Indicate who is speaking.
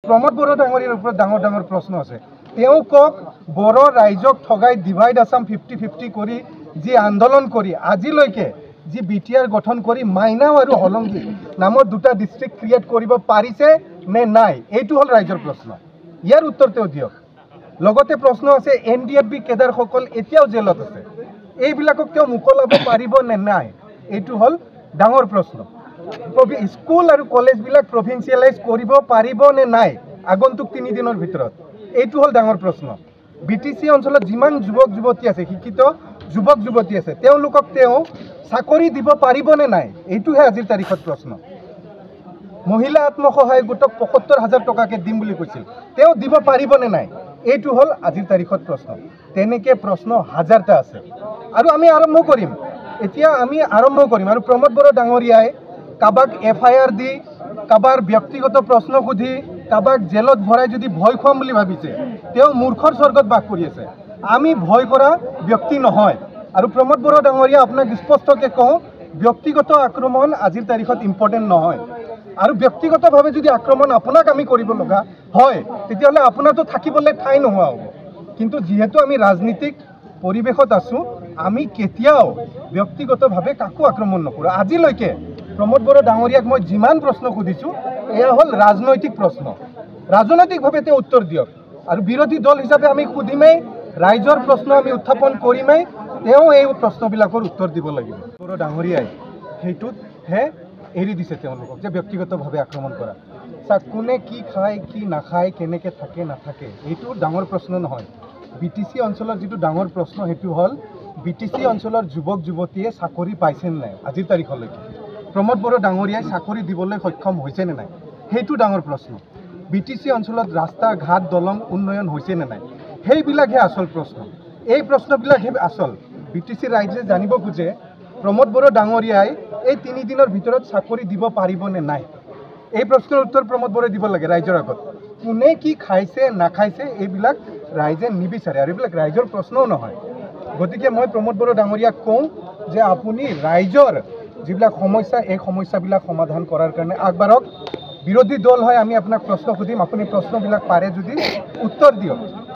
Speaker 1: প্ৰমোদ বড়ো ডাঙৰীয়াৰ ওপৰত ডাঙৰ ডাঙৰ প্ৰশ্ন আছে। তেওঁ কওক বড়ো ৰাইজক ঠগাই ডিভাইড আছাম 50-50 কৰি যি আন্দোলন কৰি আজিলৈকে যি BTR গঠন কৰি মাইনাও আৰু হলংগী নামৰ দুটা ডিষ্ট্ৰিক্ট ক্ৰিয়েট কৰিব পাৰিছে নে নাই, এইটো হ'ল ৰাইজৰ প্ৰশ্ন। ইয়াৰ উত্তৰ তেওঁ দিয়ক। লগতে প্ৰশ্ন আছে NDFB কেডাৰসকল এতিয়াও জেলত আছে, এইবিলাকক তেওঁ মোকলাব পাৰিব নে নাই, এইটো হ'ল ডাঙৰ প্ৰশ্ন। স্কুল আৰু কলেজবিলাক প্ৰভিন্সিয়েলাইজ কৰিব পাৰিব নে নাই আগন্তুক 3 দিনৰ ভিতৰত, এইটো হ'ল ডাঙৰ প্ৰশ্ন। BTC অঞ্চলত যিমান যুৱক যুৱতী আছে, শিক্ষিত যুৱক যুৱতী আছে, তেওঁলোকক তেওঁ চাকৰি দিব পাৰিব নে নাই, এইটোহে আজিৰ তাৰিখত প্ৰশ্ন। মহিলা আত্মসহায়ক গোটক ৭৫,০০০ টকাকে দিম বুলি কৈছিল, তেওঁ দিব পাৰিব নে নাই, এইটো হ'ল আজিৰ তাৰিখত প্ৰশ্ন। তেনেকৈ প্ৰশ্ন হাজাৰটা আছে আৰু আমি আৰম্ভ কৰিম, এতিয়া আমি আৰম্ভ কৰিম। আৰু প্ৰমোদ বড়ো ডাঙৰীয়াই কাৰোবাক FIR দি, কাৰোবাৰ ব্যক্তিগত প্ৰশ্ন সুধি, কাৰোবাক জেলত ভৰাই যদি ভয় খুৱাম বুলি ভাবিছে, তেওঁ মূৰ্খৰ স্বৰ্গত বাস কৰি আছে। আমি ভয় কৰা ব্যক্তি নহয়। আৰু প্ৰমোদ বড়ো ডাঙৰীয়া আপোনাক স্পষ্টকৈ কওঁ, ব্যক্তিগত আক্ৰমণ আজিৰ তাৰিখত ইম্পৰ্টেণ্ট নহয়। আৰু ব্যক্তিগতভাৱে যদি আক্ৰমণ আপোনাক আমি কৰিব লগা হয়, তেতিয়াহ'লে আপোনাৰতো থাকিবলৈ ঠাই নোহোৱা হ'ব। কিন্তু যিহেতু আমি ৰাজনীতিক পৰিৱেশত আছোঁ, আমি কেতিয়াও ব্যক্তিগতভাৱে কাকো আক্ৰমণ নকৰোঁ। আজিলৈকে প্ৰমোদ বড়ো ডাঙৰীয়াক মই যিমান প্ৰশ্ন সুধিছোঁ, এয়া হ'ল ৰাজনৈতিক প্ৰশ্ন। ৰাজনৈতিকভাৱে তেওঁ উত্তৰ দিয়ক। আৰু বিৰোধী দল হিচাপে আমি সুধিমেই, ৰাইজৰ প্ৰশ্ন আমি উত্থাপন কৰিমেই, তেওঁ এই প্ৰশ্নবিলাকৰ উত্তৰ দিব লাগিব। বড়ো ডাঙৰীয়াই সেইটোতহে এৰি দিছে তেওঁলোকক, যে ব্যক্তিগতভাৱে আক্ৰমণ কৰা। চাওক, কোনে কি খায় কি নাখায়, কেনেকৈ থাকে নাথাকে, এইটো ডাঙৰ প্ৰশ্ন নহয়। BTC অঞ্চলৰ যিটো ডাঙৰ প্ৰশ্ন সেইটো হ'ল BTC অঞ্চলৰ যুৱক যুৱতীয়ে চাকৰি পাইছে নে নাই আজিৰ তাৰিখলৈকে, প্ৰমোদ বড়ো ডাঙৰীয়াই চাকৰি দিবলৈ সক্ষম হৈছে নে নাই, সেইটো ডাঙৰ প্ৰশ্ন। BTC অঞ্চলত ৰাস্তা ঘাট দলং উন্নয়ন হৈছে নে নাই, সেইবিলাকহে আচল প্ৰশ্ন। এই প্ৰশ্নবিলাকহে আচল। BTC ৰাইজে জানিব খোজে প্ৰমোদ বড়ো ডাঙৰীয়াই এই 3 দিনৰ ভিতৰত চাকৰি দিব পাৰিব নে নাই, এই প্ৰশ্নৰ উত্তৰ প্ৰমোদ বড়োই দিব লাগে ৰাইজৰ আগত। কোনে কি খাইছে নাখাইছে এইবিলাক ৰাইজে নিবিচাৰে, আৰু এইবিলাক ৰাইজৰ প্ৰশ্নও নহয়। গতিকে মই প্ৰমোদ বড়ো ডাঙৰীয়াক কওঁ যে আপুনি ৰাইজৰ যিবিলাক সমস্যা, এই সমস্যাবিলাক সমাধান কৰাৰ কাৰণে আগবাঢ়ক। বিৰোধী দল হয়, আমি আপোনাক প্ৰশ্ন সুধিম, আপুনি প্ৰশ্নবিলাক পাৰে যদি উত্তৰ দিয়ক।